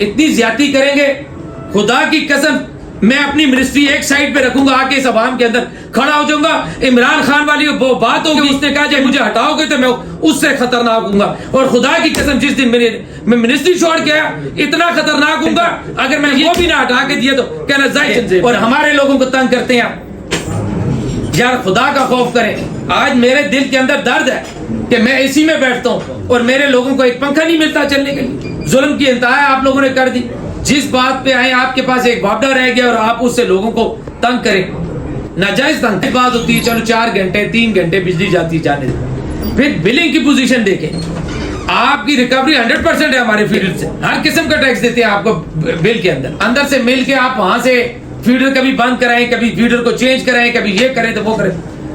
اتنی زیادتی کریں گے خدا کی قسم میں اپنی منسٹری ایک سائڈ پہ رکھوں گا آ کے اس عوام کے اندر کھڑا ہو جاؤں گا. عمران خان والی وہ بات ہوگی اس نے کہا جب مجھے ہٹاؤ گے تو میں اس سے خطرناک ہوں گا. اور خدا کی قسم جس دن میں منسٹری چھوڑ کے آیا اتنا خطرناک ہوں گا اگر میں وہ بھی نہ ہٹا کے دیا تو کہنا ظاہر. اور ہمارے لوگوں کو تنگ کرتے ہیں یار خدا کا خوف کریں. آج میرے دل کے اندر درد ہے کہ میں اسی میں بیٹھتا ہوں اور میرے لوگوں کو ایک پنکھا نہیں ملتا چلنے کے لیے. ظلم کی انتہا آپ لوگوں نے کر دی. جس بات پہ آئے آپ کے پاس ایک وعدہ رہ گیا اور آپ اس سے لوگوں کو تنگ کریں. ناجائز تنگ بات ہوتی ہے. چلو 4 گھنٹے 3 گھنٹے بجلی جاتی جانے دیں. پھر بلنگ کی پوزیشن دیکھیں. آپ کی ریکوری 100% ہے ہمارے فیڈر سے. ہر قسم کا ٹیکس دیتے ہیں آپ کو بل کے اندر سے مل کے آپ وہاں سے فیڈر کبھی بند کرائیں کبھی فیڈر کو چینج کرائیں کبھی یہ کریں تو وہ کریں.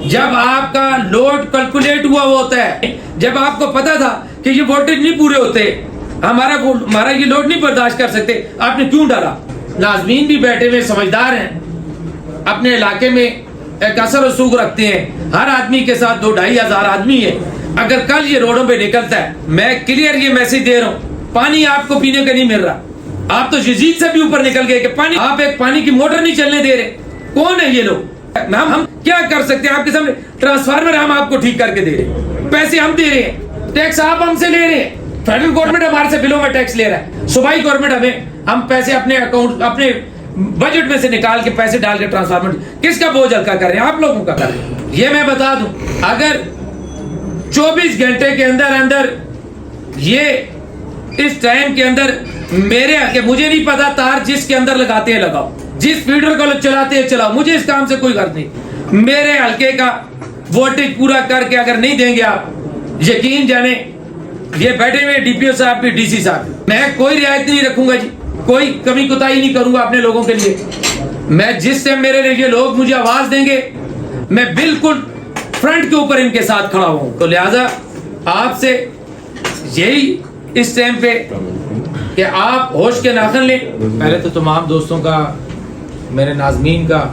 جب آپ کا لوڈ کیلکولیٹ ہوا ہوتا ہے جب آپ کو پتا تھا کہ یہ وولٹیج نہیں پورے ہوتے ہمارا یہ لوڈ نہیں برداشت کر سکتے آپ نے کیوں ڈالا. ناظمین بھی بیٹھے ہوئے سمجھدار ہیں اپنے علاقے میں ایک اثر و رسوخ رکھتے ہیں. ہر آدمی کے ساتھ 2-2.5 ہزار آدمی ہے. اگر کل یہ روڈوں پہ نکلتا ہے میں کلیئر یہ میسج دے رہا ہوں پانی آپ کو پینے کا نہیں مل رہا. آپ تو یزید سے بھی اوپر نکل گئے کہ پانی آپ ایک پانی کی موٹر نہیں چلنے دے رہے. کون ہے یہ لوگ؟ ہم کیا کر سکتے ہیں آپ کے سامنے؟ ٹرانسفارمر ہم آپ کو ٹھیک کر کے دے رہے ہیں. پیسے ہم دے رہے ہیں. ٹیکس آپ ہم سے لے رہے ہیں. فیڈرل گورنمنٹ ہمارے سے بلوں میں ٹیکس لے رہا ہے. صوبائی گورنمنٹ ہم پیسے اپنے اکاؤنٹ اپنے بجٹ میں سے نکال کے پیسے ڈال کے ٹرانسفارمر کس کا بوجھ ہلکا کر رہے ہیں؟ آپ لوگوں کا کر رہے ہیں. یہ میں بتا دوں اگر 24 گھنٹے کے اندر یہ اس ٹائم کے اندر میرے کہ مجھے نہیں پتا تار جس کے اندر لگاتے ہیں لگاؤ جس فیڈر کو چلاتے ہیں چلاؤ مجھے اس کام سے کوئی غرض نہیں. میرے حلقے کا وولٹیج پورا کر کے اگر نہیں دیں گے آپ یقین جانے یہ بیٹھے ہوئے ڈی پی او صاحب بھی ڈی سی صاحب میں کوئی رعایت نہیں رکھوں گا جی. کوئی کمی کوتاہی نہیں کروں گا اپنے لوگوں کے لیے. میں جس ٹائم میرے لیے لوگ مجھے آواز دیں گے میں بالکل فرنٹ کے اوپر ان کے ساتھ کھڑا ہوں. تو لہذا آپ سے یہی اس ٹائم پہ کہ آپ ہوش کے ناخن لیں. پہلے تو تمام دوستوں کا میرے ناظمین کا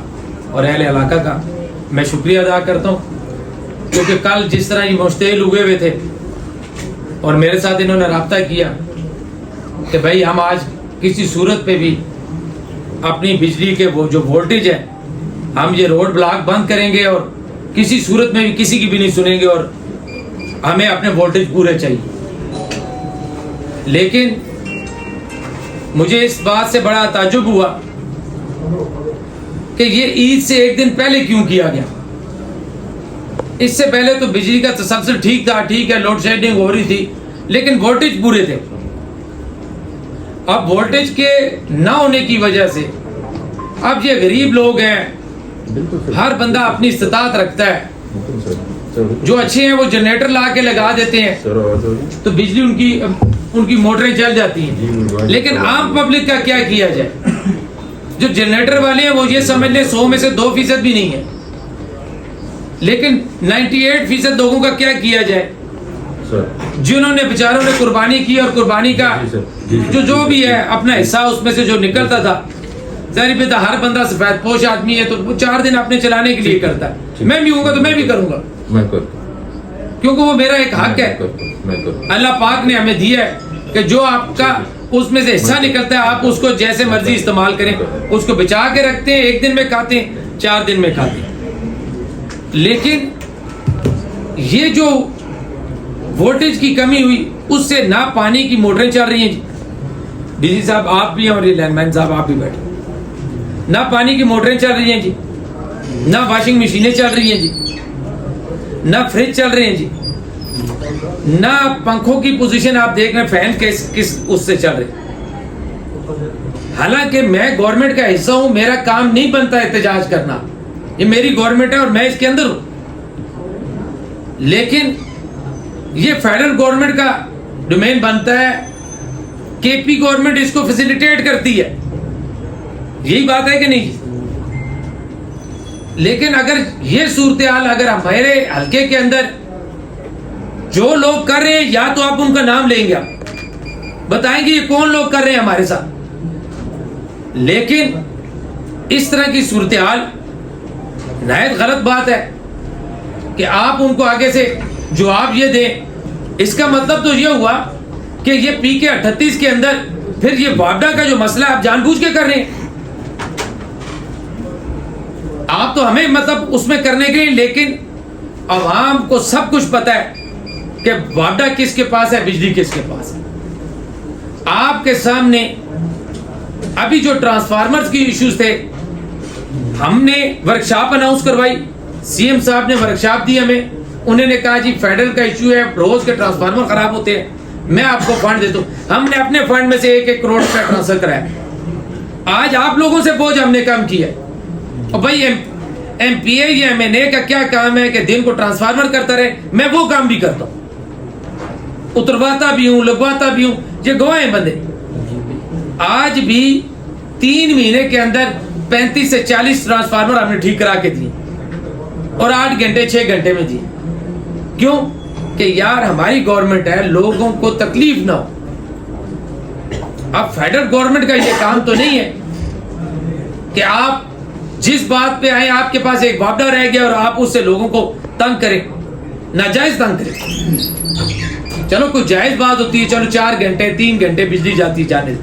اور اہل علاقہ کا میں شکریہ ادا کرتا ہوں کیونکہ کل جس طرح یہ مشتعل ہوئے تھے اور میرے ساتھ انہوں نے رابطہ کیا کہ بھائی ہم آج کسی صورت پہ بھی اپنی بجلی کے وہ جو وولٹیج ہے ہم یہ روڈ بلاک بند کریں گے اور کسی صورت میں بھی کسی کی بھی نہیں سنیں گے اور ہمیں اپنے وولٹیج پورے چاہیے. لیکن مجھے اس بات سے بڑا تعجب ہوا کہ یہ عید سے ایک دن پہلے کیوں کیا گیا. اس سے پہلے تو بجلی کا تسلسل ٹھیک تھا. ٹھیک ہے لوڈ شیڈنگ ہو رہی تھی لیکن وولٹیج پورے تھے. اب وولٹیج کے نہ ہونے کی وجہ سے اب یہ غریب لوگ ہیں ہر بندہ اپنی استطاعت رکھتا ہے. جو اچھے ہیں وہ جنریٹر لا کے لگا دیتے ہیں تو بجلی ان کی موٹریں چل جاتی ہیں. لیکن عام پبلک کا کیا کیا جائے؟ جو جنریٹر والے ہیں وہ یہ سمجھ لیں 100 میں سے 2% بھی نہیں ہے. لیکن 98% لوگوں کا کیا کیا جائے جنہوں نے بیچاروں نے قربانی کی اور قربانی کا جو بھی ہے اپنا حصہ اس میں سے جو نکلتا تھا. ظاہر بات ہر بندہ سفید پوش آدمی ہے تو وہ 4 دن اپنے چلانے کے لیے کرتا ہے. میں بھی ہوں گا تو میں بھی کروں گا کیونکہ وہ میرا ایک حق ہے. اللہ پاک نے ہمیں دیا ہے کہ جو آپ کا اس میں سے حصہ نکلتا ہے آپ اس کو جیسے مرضی استعمال کریں. اس کو بچا کے رکھتے ہیں 1 دن میں کھاتے ہیں 4 دن میں کھاتے ہیں. لیکن یہ جو وولٹیج کی کمی ہوئی اس سے نہ پانی کی موٹریں چل رہی ہیں جی. ڈی سی صاحب آپ بھی ہیں اور یہ لینڈ مین صاحب آپ بھی بیٹھے. نہ پانی کی موٹریں چل رہی ہیں جی نہ واشنگ مشینیں چل رہی ہیں جی نہ فریج چل رہے ہیں جی نہ پنکھوں کی پوزیشن آپ دیکھ رہے ہیں فین کس اس سے چل رہے. حالانکہ میں گورنمنٹ کا حصہ ہوں میرا کام نہیں بنتا احتجاج کرنا. یہ میری گورنمنٹ ہے اور میں اس کے اندر ہوں. لیکن یہ فیڈرل گورنمنٹ کا ڈومین بنتا ہے. کے پی گورنمنٹ اس کو فیسیلیٹیٹ کرتی ہے. یہی بات ہے کہ نہیں؟ لیکن اگر یہ صورتحال اگر ہمارے حلقے کے اندر جو لوگ کر رہے ہیں یا تو آپ ان کا نام لیں گے آپ بتائیں گے یہ کون لوگ کر رہے ہیں ہمارے ساتھ. لیکن اس طرح کی صورتحال نہایت غلط بات ہے کہ آپ ان کو آگے سے جواب یہ دیں. اس کا مطلب تو یہ ہوا کہ یہ پی کے 38 کے اندر پھر یہ وابڈا کا جو مسئلہ آپ جان بوجھ کے کر رہے ہیں. آپ تو ہمیں مطلب اس میں کرنے کے لیے، لیکن عوام کو سب کچھ پتا ہے کہ وابڈا کس کے پاس ہے، بجلی کس کے پاس ہے. آپ کے سامنے ابھی جو ٹرانسفارمرز کی ایشوز تھے، ہم نے ورکشاپ اناؤنس کروائی، سی ایم صاحب نے ورکشاپ دی ہمیں. انہوں نے کہا جی فیڈرل کا ایشو ہے، روز کے ٹرانسفارمر خراب ہوتے ہیں، میں آپ کو فنڈ دیتا ہوں. ہم نے اپنے فنڈ میں سے 1-1 کروڑ روپے ٹرانسفر کرایا. آج آپ لوگوں سے بوجھ ہم نے کم کیا. اور بھائی ایم پی اے یا MNA کا کیا کام ہے کہ دن کو ٹرانسفارمر کرتا رہے؟ میں وہ کام بھی کرتا ہوں، اترواتا بھی ہوں، لگواتا بھی ہوں. یہ گواہ ہیں بندے. آج بھی 3 مہینے کے اندر 35 سے 40 ٹرانسفارمر ہم نے ٹھیک کرا کے دیے، اور 8 گھنٹے 6 گھنٹے میں دیے. کیوں؟ کہ یار ہماری گورنمنٹ ہے، لوگوں کو تکلیف نہ ہو. اب فیڈرل گورنمنٹ کا یہ کام تو نہیں ہے کہ آپ جس بات پہ آئے آپ کے پاس ایک وابڈا رہ گیا اور آپ اس سے لوگوں کو تنگ کریں، ناجائز تنگ کریں. چلو کوئی جائز بات ہوتی ہے، چلو 4 گھنٹے 3 گھنٹے بجلی جاتی جانے.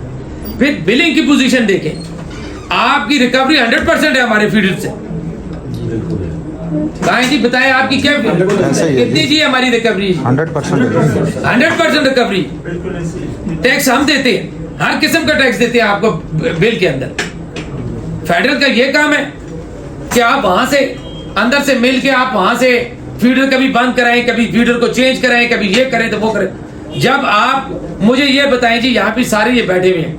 پھر بلنگ کی پوزیشن دیکھیں، آپ کی ریکوری 100% ہے ہمارے فیڈر سے. کہاں جی بتائیں آپ کی کیا کتنی جی ہماری ریکوری؟ 100% ریکوری. ٹیکس ہم دیتے ہیں، ہر قسم کا ٹیکس دیتے ہیں آپ کو بل کے اندر. فیڈرل کا یہ کام ہے کہ آپ وہاں سے اندر سے مل کے آپ وہاں سے فیڈر کبھی بند کرائیں، کبھی فیڈر کو چینج کرائیں، کبھی یہ کریں تو وہ کریں. جب آپ مجھے یہ بتائیں جی، یہاں پہ سارے یہ بیٹھے ہوئے ہیں،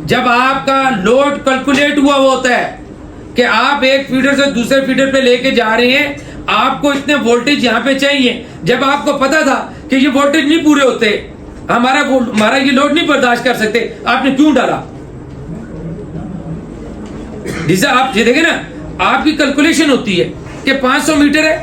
جب آپ کا لوڈ کیلکولیٹ ہوا وہ ہوتا ہے کہ آپ ایک فیڈر سے دوسرے فیڈر پہ لے کے جا رہے ہیں، آپ کو اتنے وولٹیج یہاں پہ چاہیے. جب آپ کو پتا تھا کہ یہ وولٹیج نہیں پورے ہوتے، ہمارا یہ لوڈ نہیں برداشت کر سکتے، آپ نے کیوں ڈالا؟ جسے آپ یہ دیکھیں نا، آپ کی کیلکولیشن ہوتی ہے کہ 500 میٹر ہے،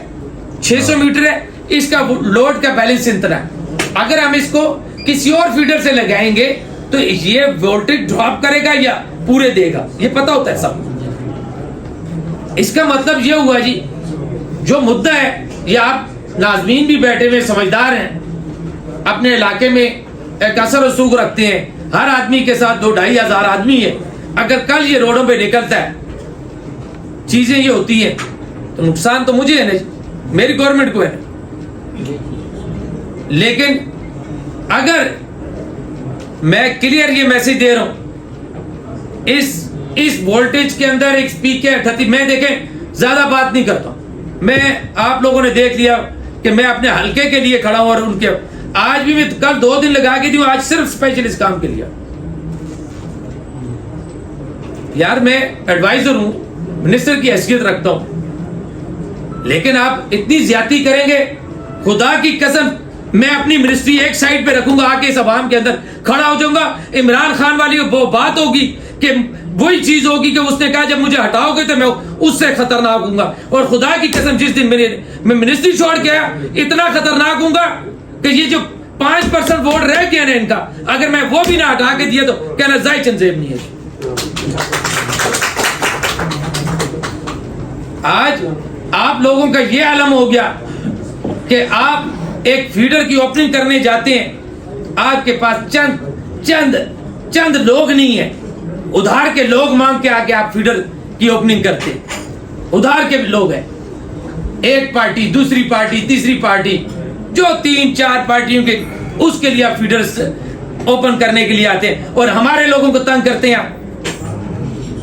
600 میٹر ہے، اس کا لوڈ کا بیلنس اتنا ہے. اگر ہم اس کو کسی اور فیڈر سے لگائیں گے تو یہ وولٹیج ڈراپ کرے گا یا پورے دے گا، یہ پتا ہوتا ہے سب. اس کا مطلب یہ ہوا جی، جو مدعا ہے، یہ آپ ناظرین بھی بیٹھے ہوئے سمجھدار ہیں، اپنے علاقے میں ایک اثر رسوخ رکھتے ہیں، ہر آدمی کے ساتھ 2-2.5 ہزار آدمی ہے. اگر کل یہ روڈوں پہ نکلتا ہے، چیزیں یہ ہوتی ہیں، تو نقصان تو مجھے ہے نا، میری گورنمنٹ کو ہے. لیکن اگر میں کلیئر یہ میسج دے رہا ہوں، اس وولٹیج کے اندر ایک سپیک ہے 38. میں دیکھیں زیادہ بات نہیں کرتا ہوں، میں آپ لوگوں نے دیکھ لیا کہ میں اپنے حلقے کے لیے کھڑا ہوں، اور ان کے آج بھی میں کل 2 دن لگا کے دوں، آج صرف اسپیشل اس کام کے لیے. یار میں ایڈوائزر ہوں، منسٹر کی حیثیت رکھتا ہوں، لیکن آپ اتنی زیادتی کریں گے، خدا کی قسم میں اپنی منسٹری ایک سائڈ پہ رکھوں گا، آ کے اس عوام کے اندر کھڑا ہو جاؤں گا. عمران خان والی وہ بات ہوگی کہ وہی چیز ہوگی کہ اس نے کہا جب مجھے ہٹاؤ گے تو میں اس سے خطرناک ہوں گا. اور خدا کی قسم جس دن میں منسٹری چھوڑ کے آیا، اتنا خطرناک ہوں گا کہ یہ جو 5% ووٹ رہ گیا نا ان کا، اگر میں وہ بھی نہ ہٹا کے دیا تو کہنا زائی چنزیب نہیں ہے. آج آپ لوگوں کا یہ عالم ہو گیا کہ آپ ایک فیڈر کی اوپننگ کرنے جاتے ہیں، آپ کے پاس چند لوگ نہیں ہیں، ادھار کے لوگ مانگ کے آگے آپ فیڈر کی اوپننگ کرتے. ادھار کے لوگ ہیں، ایک پارٹی، دوسری پارٹی، تیسری پارٹی، جو 3-4 پارٹیوں کے اس کے لیے آپ فیڈر اوپن کرنے کے لیے آتے ہیں اور ہمارے لوگوں کو تنگ کرتے ہیں.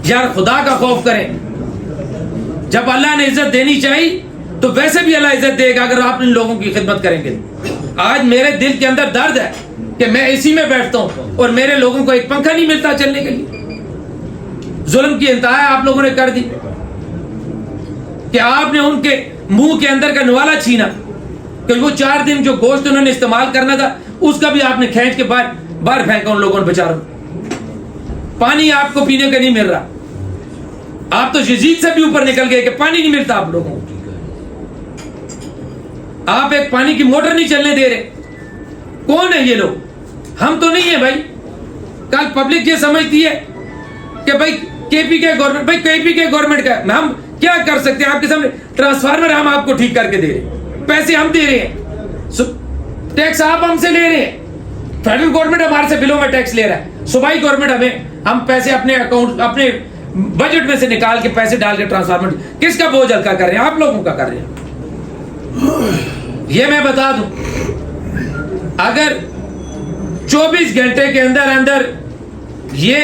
یار خدا کا خوف کریں. جب اللہ نے عزت دینی چاہیے تو ویسے بھی اللہ عزت دے گا اگر آپ ان لوگوں کی خدمت کریں گے. آج میرے دل کے اندر درد ہے کہ میں اسی میں بیٹھتا ہوں اور میرے لوگوں کو ایک پنکھا نہیں ملتا چلنے کے لیے. ظلم کی انتہا آپ لوگوں نے کر دی کہ آپ نے ان کے منہ کے اندر کا نوالا چھینا کہ وہ 4 دن جو گوشت انہوں نے استعمال کرنا تھا اس کا بھی آپ نے کھینچ کے باہر پھینکا ان لوگوں نے بچاروں. پانی آپ کو پینے کا نہیں مل رہا، آپ تو یزید سے بھی اوپر نکل گئے کہ پانی نہیں ملتا آپ لوگوں کو. آپ ایک پانی کی موٹر نہیں چلنے دے رہے. کون ہے یہ لوگ؟ ہم تو نہیں ہیں بھائی. کل پبلک یہ سمجھتی ہے کہ بھائی کے پی کے گورنمنٹ، بھائی کے پی کے گورنمنٹ کا ہم کیا کر سکتے ہیں؟ آپ کے سامنے ٹرانسفارمر ہم آپ کو ٹھیک کر کے دے رہے ہیں، پیسے ہم دے رہے ہیں، ٹیکس آپ ہم سے لے رہے ہیں، فیڈرل گورنمنٹ ہمارے سے بلوں میں ٹیکس لے رہا ہے. صوبائی گورنمنٹ ہم پیسے اپنے اکاؤنٹ اپنے بجٹ میں سے نکال کے پیسے ڈال کے ٹرانسفارمر کس کا بوجھ ہلکا کر رہے ہیں؟ آپ لوگوں کا کر رہے ہیں. یہ میں بتا دوں اگر 24 گھنٹے کے اندر یہ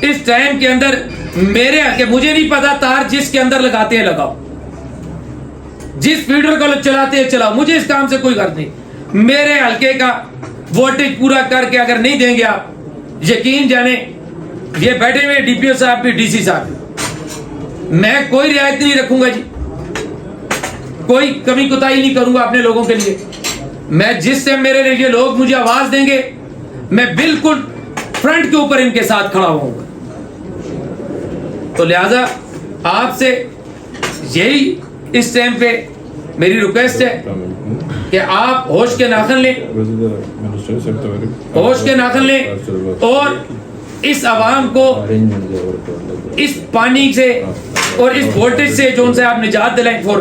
اس ٹائم کے اندر میرے کہ مجھے نہیں پتا تار جس کے اندر لگاتے ہیں لگاؤ, جس فیڈر کو چلاتے ہیں چلاؤ, مجھے اس کام سے کوئی غرض نہیں. میرے حلقے کا ووٹیج پورا کر کے اگر نہیں دیں گے آپ, یقین جانے یہ بیٹھے ہوئے ڈی پی او صاحب بھی ڈی سی صاحب بھی, میں کوئی رعایت نہیں رکھوں گا جی, کوئی کمی کوتاہی نہیں کروں گا اپنے لوگوں کے لیے. میں جس سے میرے لیے لوگ مجھے آواز دیں گے میں بالکل فرنٹ کے اوپر ان کے ساتھ کھڑا ہوں گا. تو لہذا آپ سے یہی اس ٹائم پہ میری ریکویسٹ ہے کہ آپ ہوش کے ناخن لیں, ہوش کے ناخن لیں اور اس عوام کو اس پانی سے اور اس وولٹیج سے جو ان سے آپ نجات دلائیں فور